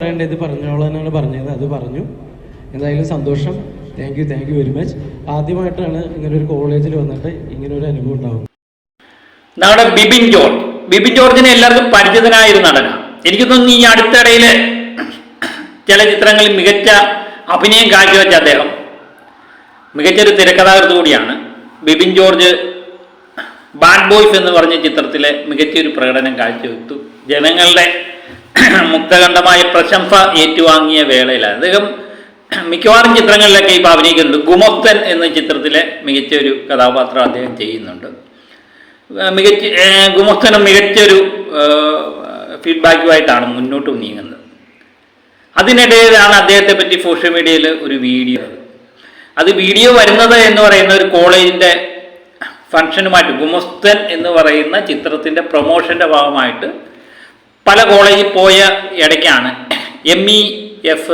ഇത് പറഞ്ഞോളാനാണ് പറഞ്ഞത്, അത് പറഞ്ഞു. എന്തായാലും സന്തോഷം. Thank you very much. ആദ്യമായിട്ടാണ് ഇങ്ങനെ ഒരു കോളേജിൽ വന്നിട്ട് ഇങ്ങനെ ഒരു അനുഭവം ഉണ്ടാകുന്നത്. നമ്മുടെ ബിബിൻ ജോർജിനെ എല്ലാവർക്കും പരിചിതനായ ഒരു നടനാണ്. എനിക്ക് തോന്നുന്നു ഈ അടുത്തിടയില് ചില ചിത്രങ്ങളിൽ മികച്ച അഭിനയം കാഴ്ചവെച്ച അദ്ദേഹം മികച്ചൊരു തിരക്കഥാകൃത്ത് കൂടിയാണ്. ബിബിൻ ജോർജ് ബാഡ് ബോയ്സ് എന്ന് പറഞ്ഞ ചിത്രത്തിലെ മികച്ചൊരു പ്രകടനം കാഴ്ചവെച്ചു. ജനങ്ങളുടെ മുക്തകണ്ഠമായ പ്രശംസ ഏറ്റുവാങ്ങിയ വേളയിലാണ് അദ്ദേഹം മിക്കവാറും ചിത്രങ്ങളിലൊക്കെ ഇപ്പോൾ അഭിനയിക്കുന്നുണ്ട്. ഗുമസ്തൻ എന്ന ചിത്രത്തിലെ മികച്ചൊരു കഥാപാത്രം അദ്ദേഹം ചെയ്യുന്നുണ്ട്. ഗുമസ്തനും മികച്ചൊരു ഫീഡ്ബാക്കുമായിട്ടാണ് മുന്നോട്ട് നീങ്ങുന്നത്. അതിനിടയിലാണ് അദ്ദേഹത്തെ പറ്റി സോഷ്യൽ മീഡിയയിൽ ഒരു വീഡിയോ. അത് വീഡിയോ വരുന്നത് എന്ന് പറയുന്ന ഒരു കോളേജിൻ്റെ ഫംഗ്ഷനുമായിട്ട്, ഗുമസ്തൻ എന്ന് പറയുന്ന ചിത്രത്തിൻ്റെ പ്രൊമോഷൻ്റെ ഭാഗമായിട്ട് പല കോളേജിൽ പോയ ഇടയ്ക്കാണ് MEF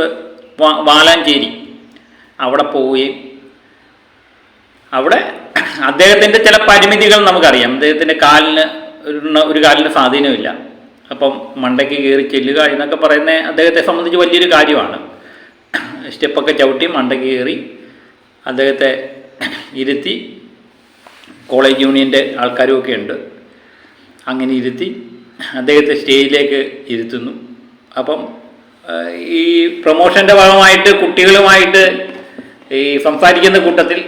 വാലാഞ്ചേരി അവിടെ പോവുകയും അവിടെ അദ്ദേഹത്തിൻ്റെ ചില പരിമിതികൾ നമുക്കറിയാം. അദ്ദേഹത്തിൻ്റെ ഒരു കാലിന് സ്വാധീനമില്ല. അപ്പം മണ്ടയ്ക്ക് കയറി ചെല്ലുക എന്നൊക്കെ പറയുന്നത് അദ്ദേഹത്തെ സംബന്ധിച്ച് വലിയൊരു കാര്യമാണ്. സ്റ്റെപ്പൊക്കെ ചവിട്ടി മണ്ടയ്ക്ക് കയറി അദ്ദേഹത്തെ ഇരുത്തി, കോളേജ് യൂണിയൻ്റെ ആൾക്കാരുമൊക്കെ ഉണ്ട്, അങ്ങനെ ഇരുത്തി അദ്ദേഹത്തെ സ്റ്റേജിലേക്ക് ഇരുത്തുന്നു. അപ്പം ഈ പ്രൊമോഷൻ്റെ ഭാഗമായിട്ട് കുട്ടികളുമായിട്ട് ഈ സംസാരിക്കുന്ന കൂട്ടത്തിൽ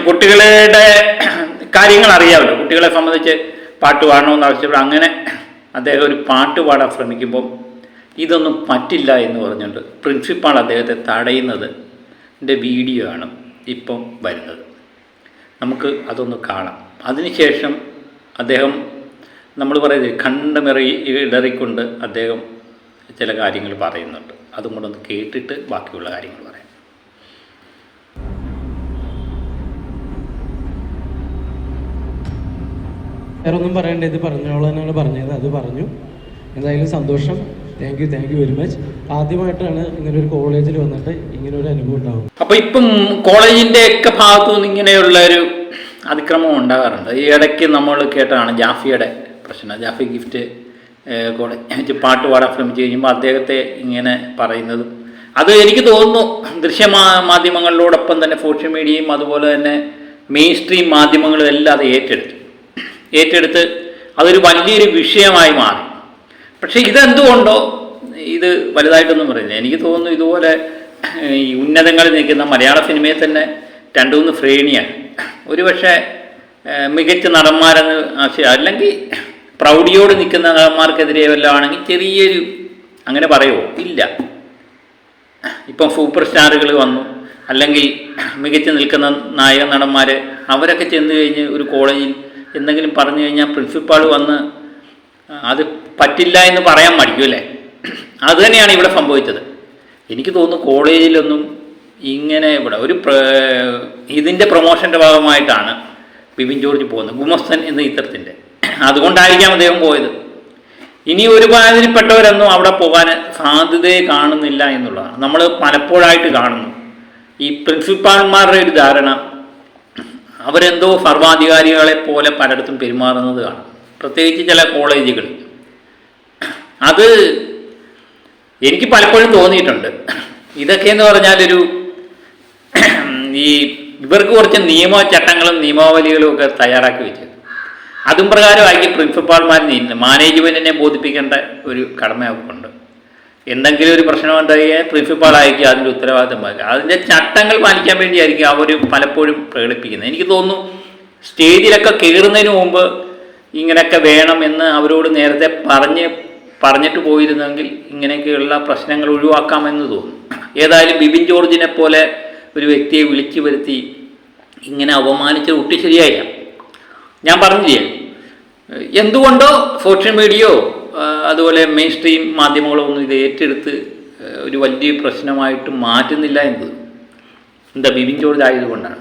കുട്ടികളുടെ കാര്യങ്ങൾ അറിയാമല്ലോ. കുട്ടികളെ സംബന്ധിച്ച് പാട്ട് പാടണമെന്ന് ആവശ്യപ്പെടും. അങ്ങനെ അദ്ദേഹം ഒരു പാട്ട് പാടാൻ ശ്രമിക്കുമ്പം ഇതൊന്നും പറ്റില്ല എന്ന് പറഞ്ഞുകൊണ്ട് പ്രിൻസിപ്പാൾ അദ്ദേഹത്തെ തടയുന്നതിൻ്റെ വീഡിയോ ആണ് ഇപ്പം വരുന്നത്. നമുക്ക് അതൊന്ന് കാണാം. അതിനുശേഷം അദ്ദേഹം, നമ്മൾ പറയുന്നത് ഇടറിക്കൊണ്ട് അദ്ദേഹം ചില കാര്യങ്ങൾ പറയുന്നുണ്ട്. അതും കൂടെ ഒന്ന് കേട്ടിട്ട് ബാക്കിയുള്ള കാര്യങ്ങൾ പറയാം. വേറെ ഒന്നും പറയണ്ട, ഇത് പറഞ്ഞോളാനാണ് പറഞ്ഞത്, അത് പറഞ്ഞു. എന്തായാലും സന്തോഷം. Thank you very much. ആദ്യമായിട്ടാണ് ഇങ്ങനെ ഒരു കോളേജിൽ വന്നിട്ട് ഇങ്ങനെ ഒരു അനുഭവം ഉണ്ടാകും. അപ്പോൾ ഇപ്പം കോളേജിൻ്റെ ഒക്കെ ഭാഗത്തു നിന്ന് ഇങ്ങനെയുള്ള ഒരു അതിക്രമം ഉണ്ടാകാറുണ്ട്. ഈ ഇടയ്ക്ക് നമ്മൾ കേട്ടതാണ് ജാഫിയുടെ പ്രശ്നം. ജാഫി ഗിഫ്റ്റ് കോളേജ് പാട്ട് പാടാൻ ശ്രമിച്ചു കഴിയുമ്പോൾ അദ്ദേഹത്തെ ഇങ്ങനെ പറയുന്നതും, അത് എനിക്ക് തോന്നുന്നു മാധ്യമങ്ങളിലോടൊപ്പം തന്നെ സോഷ്യൽ മീഡിയയും അതുപോലെ തന്നെ മെയിൻ സ്ട്രീം മാധ്യമങ്ങളും എല്ലാം അത് ഏറ്റെടുത്ത് അതൊരു വലിയൊരു വിഷയമായി മാറി. പക്ഷേ ഇതെന്തുകൊണ്ടോ ഇത് വലുതായിട്ടൊന്നും പറയുന്നില്ല. എനിക്ക് തോന്നുന്നു ഇതുപോലെ ഈ ഉന്നതങ്ങളിൽ നിൽക്കുന്ന മലയാള സിനിമയെ തന്നെ 2-3 ശ്രേണിയാണ്. ഒരുപക്ഷെ മികച്ച നടന്മാരെന്ന് അല്ലെങ്കിൽ പ്രൗഢിയോട് നിൽക്കുന്ന നടന്മാർക്കെതിരെ വല്ലതും ആണെങ്കിൽ ചെറിയൊരു അങ്ങനെ പറയുമോ? ഇല്ല. ഇപ്പം സൂപ്പർ സ്റ്റാറുകൾ വന്നു, അല്ലെങ്കിൽ മികച്ച് നിൽക്കുന്ന നായക നടന്മാർ, അവരൊക്കെ ചെന്ന് കഴിഞ്ഞ് ഒരു കോളേജിൽ എന്തെങ്കിലും പറഞ്ഞു കഴിഞ്ഞാൽ പ്രിൻസിപ്പാൾ വന്ന് അത് പറ്റില്ല എന്ന് പറയാൻ മടിക്കും അല്ലേ? അത് തന്നെയാണ് ഇവിടെ സംഭവിച്ചത്. എനിക്ക് തോന്നുന്നു കോളേജിലൊന്നും ഇങ്ങനെ ഇവിടെ ഇതിൻ്റെ പ്രൊമോഷൻ്റെ ഭാഗമായിട്ടാണ് ബിബിൻ ജോർജ് പോകുന്നത്, ഗുമസ്തൻ എന്ന ചിത്രത്തിൻ്റെ. അതുകൊണ്ടായിരിക്കാം അദ്ദേഹം പോയത്. ഇനി ഒരുമാതിരിപ്പെട്ടവരൊന്നും അവിടെ പോകാൻ സാധ്യതയെ കാണുന്നില്ല എന്നുള്ളതാണ് നമ്മൾ പലപ്പോഴായിട്ട് കാണുന്നു. ഈ പ്രിൻസിപ്പാൾമാരുടെ ഒരു ധാരണ, അവരെന്തോ സർവാധികാരികളെ പോലെ പലയിടത്തും പെരുമാറുന്നത് കാണും, പ്രത്യേകിച്ച് ചില കോളേജുകളിൽ. അത് എനിക്ക് പലപ്പോഴും തോന്നിയിട്ടുണ്ട്. ഇതൊക്കെയെന്ന് പറഞ്ഞാൽ ഇവർക്ക് കുറച്ച് നിയമചട്ടങ്ങളും നിയമാവലികളും ഒക്കെ തയ്യാറാക്കി വെച്ചത്. അതും പ്രകാരമാക്കി പ്രിൻസിപ്പാൾമാർ മാനേജ്മെൻറ്റിനെ ബോധിപ്പിക്കേണ്ട ഒരു കടമ അവർക്കുണ്ട്. എന്തെങ്കിലും ഒരു പ്രശ്നമുണ്ടായാൽ പ്രിൻസിപ്പാളായിരിക്കും അതിൻ്റെ ഉത്തരവാദിത്തം വഹിക്കുക. അതിൻ്റെ ചട്ടങ്ങൾ പാലിക്കാൻ വേണ്ടിയായിരിക്കും അവർ പലപ്പോഴും പ്രകടിപ്പിക്കുന്നത്. എനിക്ക് തോന്നുന്നു സ്റ്റേജിലൊക്കെ കയറുന്നതിന് മുമ്പ് ഇങ്ങനെയൊക്കെ വേണമെന്ന് അവരോട് നേരത്തെ പറഞ്ഞിട്ട് പോയിരുന്നെങ്കിൽ ഇങ്ങനെയൊക്കെയുള്ള പ്രശ്നങ്ങൾ ഒഴിവാക്കാമെന്ന് തോന്നുന്നു. ഏതായാലും ബിബിൻ ജോർജിനെ പോലെ ഒരു വ്യക്തിയെ വിളിച്ചു വരുത്തി ഇങ്ങനെ അപമാനിച്ച് ഒട്ടി ശരിയായില്ല. ഞാൻ പറഞ്ഞില്ലേ, എന്തുകൊണ്ടോ സോഷ്യൽ മീഡിയയോ അതുപോലെ മെയിൻ സ്ട്രീം മാധ്യമങ്ങളോ ഒന്നും ഇത് ഏറ്റെടുത്ത് ഒരു വലിയ പ്രശ്നമായിട്ട് മാറ്റുന്നില്ല എന്നത് എന്താ ബിബിൻ ജോർജ് ആയതുകൊണ്ടാണ്.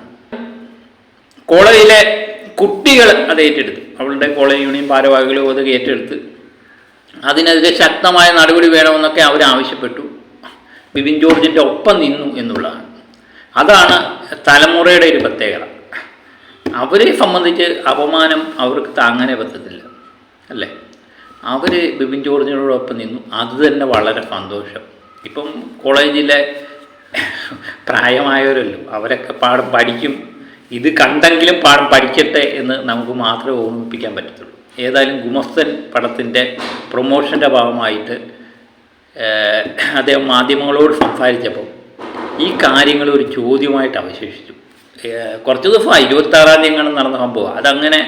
കോളേജിലെ കുട്ടികൾ അത് ഏറ്റെടുത്തു, അവളുടെ കോളേജ് യൂണിയൻ ഭാരവാഹികളോ അത് ഏറ്റെടുത്ത് അതിനെതിരെ ശക്തമായ നടപടി വേണമെന്നൊക്കെ അവർ ആവശ്യപ്പെട്ടു. ബിബിൻ ജോർജിൻ്റെ ഒപ്പം നിന്നു എന്നുള്ളതാണ്. അതാണ് തലമുറയുടെ ഒരു പ്രത്യേകത. അവരെ സംബന്ധിച്ച് അപമാനം അവർക്ക് താങ്ങാനേ പറ്റത്തില്ല അല്ലേ? അവർ ബിബിൻ ജോർജിനോടൊപ്പം നിന്നു. അത് തന്നെ വളരെ സന്തോഷം. ഇപ്പം കോളേജിലെ പ്രായമായവരല്ലോ, അവരൊക്കെ പാഠം പഠിക്കും. ഇത് കണ്ടെങ്കിലും പാഠം പഠിക്കട്ടെ എന്ന് നമുക്ക് മാത്രമേ ഓർമ്മിപ്പിക്കാൻ പറ്റത്തുള്ളൂ. ഏതായാലും ഗുമസ്തൻ പടത്തിൻ്റെ പ്രൊമോഷൻ്റെ ഭാഗമായിട്ട് അദ്ദേഹം മാധ്യമങ്ങളോട് സംസാരിച്ചപ്പോൾ ഈ കാര്യങ്ങൾ ഒരു ചോദ്യമായിട്ട് അവശേഷിച്ചു. കുറച്ച് ദിവസം 26-ാം തീയതി നടന്ന സംഭവം, അതങ്ങനെ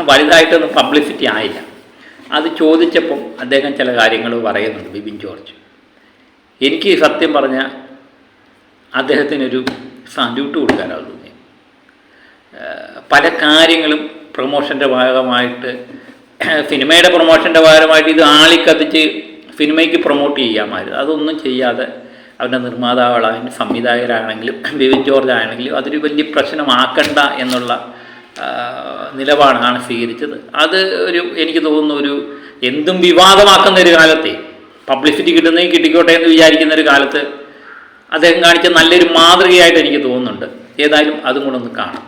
വലുതായിട്ടൊന്നും പബ്ലിസിറ്റി ആയില്ല. അത് ചോദിച്ചപ്പം അദ്ദേഹം ചില കാര്യങ്ങൾ പറയുന്നുണ്ട്. ബിബിൻ ജോർജ്, എനിക്ക് സത്യം പറഞ്ഞാൽ അദ്ദേഹത്തിനൊരു സല്യൂട്ട് കൊടുക്കാനാണ് തോന്നി. പല കാര്യങ്ങളും പ്രൊമോഷൻ്റെ ഭാഗമായിട്ട്, സിനിമയുടെ പ്രൊമോഷൻ്റെ ഭാഗമായിട്ട് ഇത് ആളിക്കത്തിച്ച് സിനിമയ്ക്ക് പ്രൊമോട്ട് ചെയ്യാമായിരുന്നു. അതൊന്നും ചെയ്യാതെ അവരുടെ നിർമ്മാതാക്കളാണെങ്കിലും സംവിധായകരാണെങ്കിലും ബിബിൻ ജോർജ് ആണെങ്കിലും അതൊരു വലിയ പ്രശ്നമാക്കണ്ട എന്നുള്ള നിലപാടാണ് സ്വീകരിച്ചത്. അത് എനിക്ക് തോന്നുന്നു എന്തും വിവാദമാക്കുന്ന ഒരു കാലത്തെ, പബ്ലിസിറ്റി കിട്ടുന്നെങ്കിൽ കിട്ടിക്കോട്ടെ എന്ന് വിചാരിക്കുന്ന ഒരു കാലത്ത് അദ്ദേഹം കാണിച്ച നല്ലൊരു മാതൃകയായിട്ട് എനിക്ക് തോന്നുന്നുണ്ട്. ഏതായാലും അതും കൂടെ ഒന്ന് കാണാം.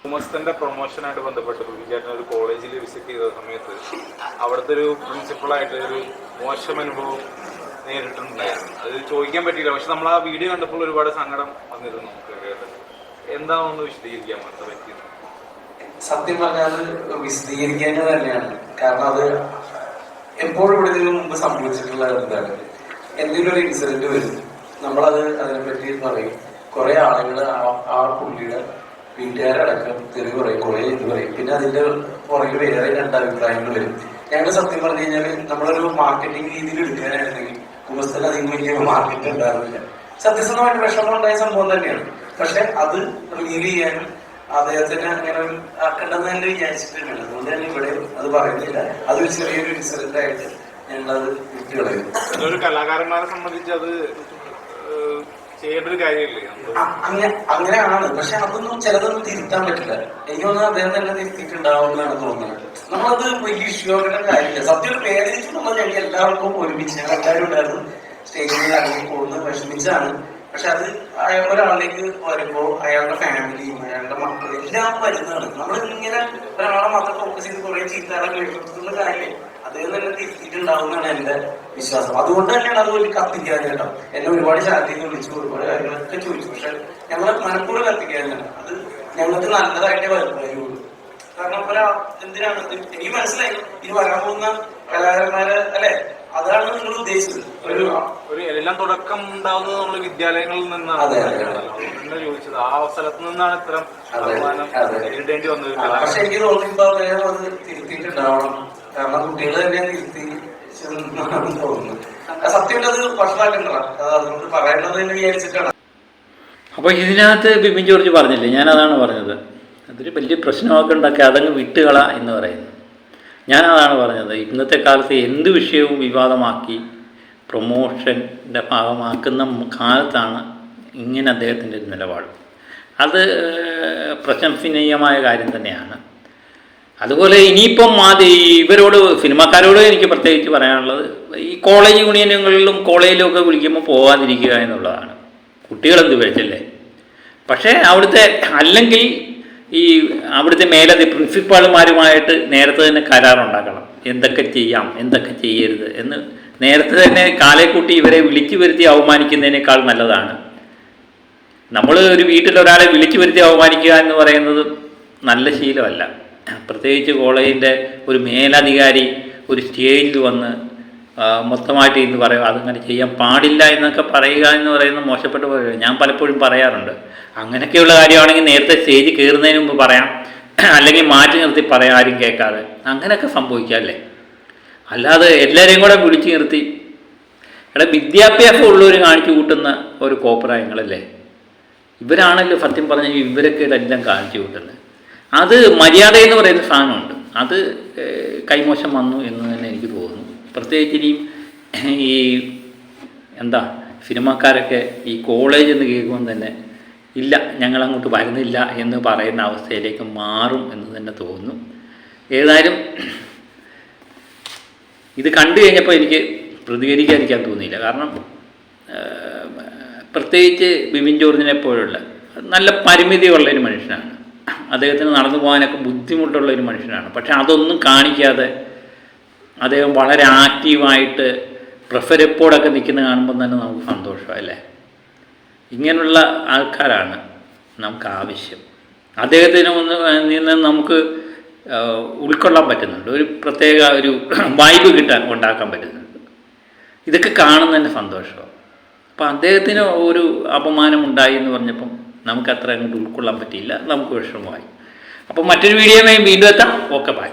ഗുമസ്തന്റെ പ്രൊമോഷനായിട്ട് ബന്ധപ്പെട്ട് ബിബിൻ ഒരു കോളേജിൽ വിസിറ്റ് ചെയ്ത സമയത്ത് അവിടുത്തെ ഒരു പ്രിൻസിപ്പളായിട്ട് ഒരു മോശം അനുഭവം നേരിട്ടുണ്ടായിരുന്നു. അത് ചോദിക്കാൻ പറ്റിയില്ല. പക്ഷെ നമ്മൾ ആ വീഡിയോ കണ്ടപ്പോൾ ഒരുപാട് സങ്കടം വന്നിരുന്നു. എന്താണെന്ന് വിശദീകരിക്കാൻ പറ്റിയത്? സത്യം പറഞ്ഞാൽ വിശദീകരിക്കേണ്ടത് തന്നെയാണ്. കാരണം അത് എപ്പോഴും ഇവിടെ ഇതിനു മുമ്പ് സംഭവിച്ചിട്ടുള്ള എന്താണ്, എന്തെങ്കിലും ഒരു ഇൻസിഡന്റ് വരും, നമ്മളത് അതിനെപ്പറ്റി പറയും. കുറെ ആളുകൾ ആ പുള്ളിയുടെ വീട്ടുകാരടക്കം തെറി പറയും, കുറെ ഇത് പറയും. പിന്നെ അതിന്റെ പുറകിൽ വേറെ 2 അഭിപ്രായങ്ങൾ വരും. ഞങ്ങൾ സത്യം പറഞ്ഞു കഴിഞ്ഞാൽ നമ്മളൊരു മാർക്കറ്റിംഗ് രീതിയിൽ എടുക്കാനായിരുന്നെങ്കിൽ ഗുമസ്തൻ അധികം വലിയ മാർക്കറ്റ് ഉണ്ടായിരുന്നില്ല. സത്യസന്ധമായിട്ട് വിഷമം ഉണ്ടായ സംഭവം തന്നെയാണ്. പക്ഷെ അത് റിവീൽ ചെയ്യാനും അദ്ദേഹത്തിന് അങ്ങനെ ആക്കേണ്ടെന്ന് തന്നെ വിചാരിച്ചിട്ടുണ്ടല്ലോ. അതുകൊണ്ട് തന്നെ ഇവിടെ അത് പറയുന്നില്ല. അതൊരു ചെറിയൊരു ഇൻസിഡന്റ് ആയിട്ട് ഞങ്ങളത് വിട്ടുകളയും. ഒരു കലാകാരന്മാരെ സംബന്ധിച്ച് അത് ചെയ്യേണ്ട ഒരു കാര്യമില്ലേ? അങ്ങനെയാണ്. പക്ഷെ അതൊന്നും ചിലതൊന്നും തിരുത്താൻ പറ്റില്ല. എനിക്ക് തോന്നുന്നത് അദ്ദേഹം തന്നെ തിരുത്തിയിട്ടുണ്ടാവുമെന്നാണ് തോന്നുന്നത്. നമ്മളത് വലിയ ഇഷ്യൂ ആക്കേണ്ട കാര്യമില്ല. സത്യം ഒരു പേരൻസ് നമ്മൾ ഞങ്ങൾ എല്ലാവർക്കും ഒരുമിച്ച് ഞങ്ങൾ എല്ലാവരും ഉണ്ടായിരുന്നു. സ്റ്റേജിൽ ഇറങ്ങി പോകുന്നത് വിഷമിച്ചാണ്. പക്ഷെ അത് ഒരാളിലേക്ക് വരുമ്പോൾ അയാളുടെ ഫാമിലിയും അയാളുടെ മക്കളും എല്ലാം വരുന്നതാണ്. നമ്മൾ ഇങ്ങനെ ഒരാളെ മാത്രം ഫോക്കസ് ചെയ്ത് കുറെ ചീത്താറൊക്കെ എഴുതുന്ന കാര്യം അദ്ദേഹം തന്നെ തിരുത്തിയിട്ടുണ്ടാവുന്നതാണ് എന്റെ വിശ്വാസം. അതുകൊണ്ട് തന്നെയാണ് അത് വലിയ കത്തിക്കാൻ കേട്ടോ. എന്നെ ഒരുപാട് ചാനലിൽ വിളിച്ചു, ഒരുപാട് കാര്യങ്ങളൊക്കെ ചോദിച്ചു. പക്ഷെ ഞങ്ങൾ മനഃപൂർവ്വം കത്തിക്കാനാണ്. അത് ഞങ്ങൾക്ക് നല്ലതായിട്ടേ വരുള്ളൂ. കാരണം എന്തിനാണ് എനിക്ക് മനസ്സിലായി, ഇനി വരാൻ പോകുന്ന കലാകാരന്മാരെ അല്ലെ, അതാണ് നിങ്ങൾ ഉദ്ദേശിച്ചത്. ഒരു എല്ലാം തുടക്കം ഉണ്ടാവുന്നത് നമ്മൾ വിദ്യാലയങ്ങളിൽ നിന്നാണ്. എന്നെ ചോദിച്ചത് ആ സ്ഥലത്ത് നിന്നാണ് ഇത്തരം നേരിടേണ്ടി വന്നത്. പക്ഷെ എനിക്ക് തോന്നുന്നു അദ്ദേഹം അത് തിരുത്തിയിട്ടുണ്ടാവണം. കാരണം കുട്ടികൾ തന്നെ തിരുത്തി തോന്നുന്നു. സത്യം അത് ഭക്ഷണമാക്കണ്ട, അതുകൊണ്ട് പറയേണ്ടത് എന്ന് വിചാരിച്ചിട്ടാണ്. അപ്പോൾ ഇതിനകത്ത് ബിബിൻ ജോർജ് പറഞ്ഞില്ലേ, ഞാനതാണ് പറഞ്ഞത്, അതൊരു വലിയ പ്രശ്നമാക്കണ്ടൊക്കെ അതങ്ങ് വിട്ടുകള എന്ന് പറയുന്നു. ഞാനതാണ് പറഞ്ഞത്. ഇന്നത്തെ കാലത്ത് എന്ത് വിഷയവും വിവാദമാക്കി പ്രൊമോഷൻ്റെ ഭാഗമാക്കുന്ന കാലത്താണ് ഇങ്ങനെ അദ്ദേഹത്തിൻ്റെ ഒരു നിലപാട്. അത് പ്രശംസനീയമായ കാര്യം തന്നെയാണ്. അതുപോലെ ഇനിയിപ്പം ഇവരോട്, സിനിമാക്കാരോട് എനിക്ക് പ്രത്യേകിച്ച് പറയാനുള്ളത്, ഈ കോളേജ് യൂണിയനുകളിലും കോളേജിലും ഒക്കെ വിളിക്കുമ്പോൾ പോകാതിരിക്കുക എന്നുള്ളതാണ്. കുട്ടികളെന്ത് വിളിച്ചല്ലേ. പക്ഷേ അല്ലെങ്കിൽ അവിടുത്തെ മേലതി പ്രിൻസിപ്പാളുമാരുമായിട്ട് നേരത്തെ തന്നെ കരാറുണ്ടാക്കണം. എന്തൊക്കെ ചെയ്യാം, എന്തൊക്കെ ചെയ്യരുത് എന്ന് നേരത്തെ തന്നെ കാലേക്കൂട്ടി ഇവരെ വിളിച്ചു വരുത്തി അവമാനിക്കുന്നതിനേക്കാൾ നല്ലതാണ്. നമ്മൾ ഒരു വീട്ടിലൊരാളെ വിളിച്ചു വരുത്തി അവമാനിക്കുക എന്ന് പറയുന്നത് നല്ല ശീലമല്ല. പ്രത്യേകിച്ച് കോളേജിൻ്റെ ഒരു മേലധികാരി ഒരു സ്റ്റേജിൽ വന്ന് മൊത്തമായിട്ട് ഇന്ന് പറയുക അതങ്ങനെ ചെയ്യാൻ പാടില്ല എന്നൊക്കെ പറയുക എന്ന് പറയുന്നത് മോശപ്പെട്ട പോലെ ഞാൻ പലപ്പോഴും പറയാറുണ്ട്. അങ്ങനെയൊക്കെയുള്ള കാര്യമാണെങ്കിൽ നേരത്തെ സ്റ്റേജ് കയറുന്നതിന് മുമ്പ് പറയാം, അല്ലെങ്കിൽ മാറ്റി നിർത്തി പറയാം, ആരും കേൾക്കാതെ. അങ്ങനെയൊക്കെ സംഭവിക്കാമല്ലേ. അല്ലാതെ എല്ലാവരെയും കൂടെ വിളിച്ചു നിർത്തി വിദ്യാഭ്യാസം ഉള്ളവർ കാണിച്ചു കൂട്ടുന്ന ഒരു കോപ്രായങ്ങളല്ലേ. ഇവരാണല്ലോ സത്യം പറഞ്ഞാൽ ഇവരൊക്കെ ഇതെല്ലാം കാണിച്ചു കൂട്ടുന്നത്. അത് മര്യാദ എന്ന് പറയുന്ന സാധനമുണ്ട്, അത് കൈമോശം വന്നു എന്ന് തന്നെ എനിക്ക് തോന്നുന്നു. പ്രത്യേകിച്ച് ഈ സിനിമാക്കാരൊക്കെ ഈ കോളേജ് എന്ന് കേൾക്കുമ്പോൾ തന്നെ ഇല്ല ഞങ്ങളങ്ങോട്ട് വരുന്നില്ല എന്ന് പറയുന്ന അവസ്ഥയിലേക്ക് മാറും എന്ന് തന്നെ തോന്നുന്നു. ഏതായാലും ഇത് കണ്ടു കഴിഞ്ഞപ്പോൾ എനിക്ക് പ്രതികരിക്കാതിരിക്കാൻ തോന്നിയില്ല. കാരണം പ്രത്യേകിച്ച് ബിബിൻ ജോർജിനെ പോലുള്ള നല്ല പരിമിതിയുള്ളൊരു മനുഷ്യനാണ്. അദ്ദേഹത്തിന് നടന്നു പോകാനൊക്കെ ബുദ്ധിമുട്ടുള്ളൊരു മനുഷ്യനാണ്. പക്ഷെ അതൊന്നും കാണിക്കാതെ അദ്ദേഹം വളരെ ആക്റ്റീവായിട്ട് പ്രിഫറപ്പോടൊക്കെ നിൽക്കുന്ന കാണുമ്പോൾ തന്നെ നമുക്ക് സന്തോഷമല്ലേ. ഇങ്ങനെയുള്ള ആൾക്കാരാണ് നമുക്ക് ആവശ്യം. അദ്ദേഹത്തിന് നിന്ന് നമുക്ക് ഉൾക്കൊള്ളാൻ പറ്റുന്നുണ്ട്, ഒരു പ്രത്യേക ഒരു വൈബ് ഉണ്ടാക്കാൻ പറ്റുന്നുണ്ട്. ഇതൊക്കെ കാണുന്നതിന് സന്തോഷമാണ്. അപ്പം അദ്ദേഹത്തിന് ഒരു അപമാനം ഉണ്ടായി എന്ന് പറഞ്ഞപ്പം നമുക്ക് അത്ര അങ്ങോട്ട് ഉൾക്കൊള്ളാൻ പറ്റിയില്ല, നമുക്ക് വിഷമമായി. അപ്പം മറ്റൊരു വീഡിയോയുമായി വീണ്ടും എത്താം. Okay, by.